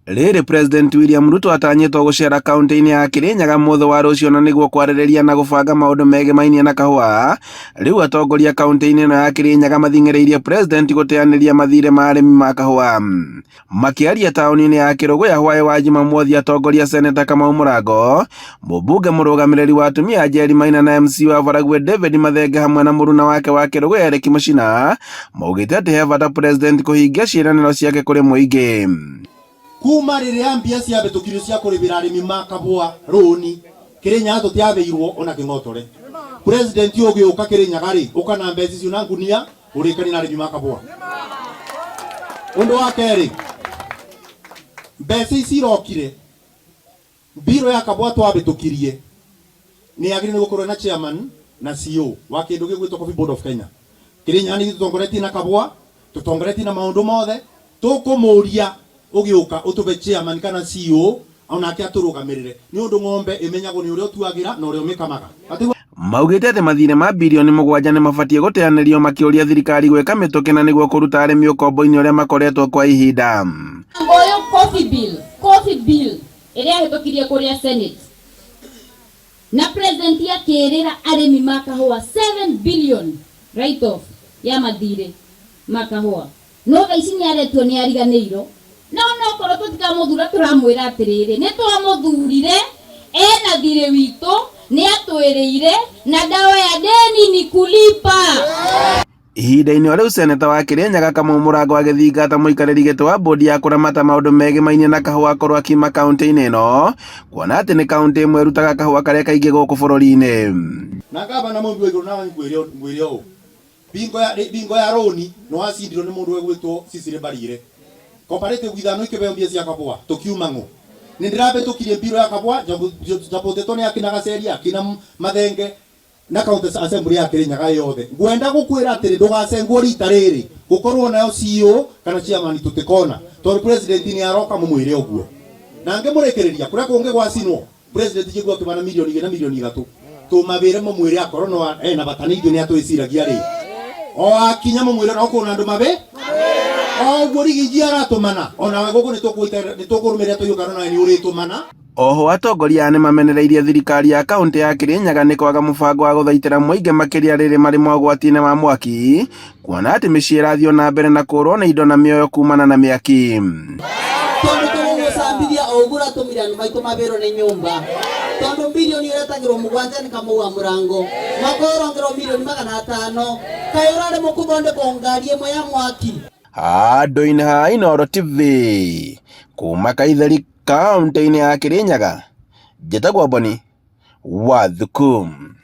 Rĩrĩ President William Ruto atanyĩtwo gũcera kaunti-inĩ ya Kirinyaga mũthĩ wa rũciũ na nĩguo kwarĩrĩria na gũbanga maũndũ megemainie na kahũa. Rĩu atongoria kaunti-inĩ ĩno ya Kirinyaga mathing'ĩrĩirie President gũteanĩria mathirĩ ma arĩmi ma kahũa. Makĩaria taũni-inĩ ya Kĩrũgũya hwaĩ wa Jumamothi, atongoria Seneta Kamau Mũrango, mũmbunge mũrũgamĩrĩri wa atumia Njeri Maina na MC wa Baragwe David Mathenge hamwe na mũruna wake wa Kĩrũgũya Erick Mũcina maugĩte atĩ he bata President kũhingia ciĩranĩro ciake kũrĩ mũingĩ. Kuma riria mbia cia betukirio cia kuribira arimi ma kahũa roni Kirinyaga tutiabeirwo ona king'otore. President ugiuka Kirinyaga ri uka na mbeca icio na ngunia urikani na arimi ma kahũa. Undu wa keri mbeca ici irokire biro ya kahũa twabetukirie ni agirine gukorwo na chairman na CEO wa kindu gigwitwo Coffee Board of Kenya. Kirinyaga ni tutongoretie na kahũa, tutongoretie na maundu mothe, tukumuria ugiuka utube chairman kana CEO onake aturugamirire ni undu ng'ombe imenyagwo ni uria tuagira na uria umikamaga. Maugĩte atĩ mathirĩ ma bilioni 7 nĩ mabatie gũteanĩrio, makĩũria thirikari gwĩka mĩtũkĩ na nĩguo kũruta arĩmi ũkombo-inĩ ũrĩa makoretwo kwa ihinda. Ngoyo coffee bill ĩrĩa hĩtũkirie kũrĩa Senate na president akĩrĩra arĩmi ma kahũa 7 billion write off ya mathirĩ ma kahũa. No thaa ici nĩ aretwo nĩ ariganĩirwo. No korwo tutikamũthura turamwĩra atĩrĩrĩ nĩ twamuthurire ena thirĩ witũ nĩ atwĩrĩire na dawa ya deni ni kulipa. Ihinda-inĩ o rĩu Seneta wa Kirinyaga Kamau Mũrango agĩthingata mũikarĩri gĩtĩ wa bodi ya kũramata maũndũ megemainie na kahũa akorwo akiuma kaunti-inĩ ĩno, kuona atĩ nĩ kaunti ĩmwe ĩrutaga kahũa karĩa kaingĩ gũkũ bũrũri-inĩ. Na gavana mũmbi igũrũ na ngwĩre ũũ bingo ya roni no acindirwo nĩ mũndũ wĩgwĩtwo Cicily Mbarire. Comparative ithano ikibeo mbia cia kahũa tukiuma ng'o ni ndirabetukirie biro ya kahũa japotetwo ni akina Gaceria akina Mathenge na county assembly ya Kirinyaga yothe. Ngwenda gukwira atiri ndugacengwo rita riri gukorwo nayo CEO kana chairman tutikona tondu president ni aroka mumwire uguo na ngemurekereria kuria kungi gwacinwo president jigwa kibana milioni 2 na milioni 3 tumabire mumwire akorwo no na batani ithu ni atwiciragia ri o akinya mumwire no kuna andu mabe Oho atongoria nĩ mamenereirie thirikari ya kaunti ya Kirinyaga nĩ kwaga mũbango wa gũthaitĩra mũingĩ makĩria rĩrĩ marĩ mogwati-inĩ ma mwaki, kuona atĩ mĩciĩ ĩrathiĩ na mbere na kũrwo na indo na mĩoyo kumana na mĩaki. Ogura tumirani maito mabero ne nyumba tondo milioni iretagirwo mugwanja ni Kamau Mũrango makorongero milioni 500 kayurare mukuthonde kongari emwe ya mwaki. Handũ-inĩ ha Inooro TV kuma Kaitheri kaunti-inĩ ya Kirinyaga, njĩtagwo Boni wa Thukum.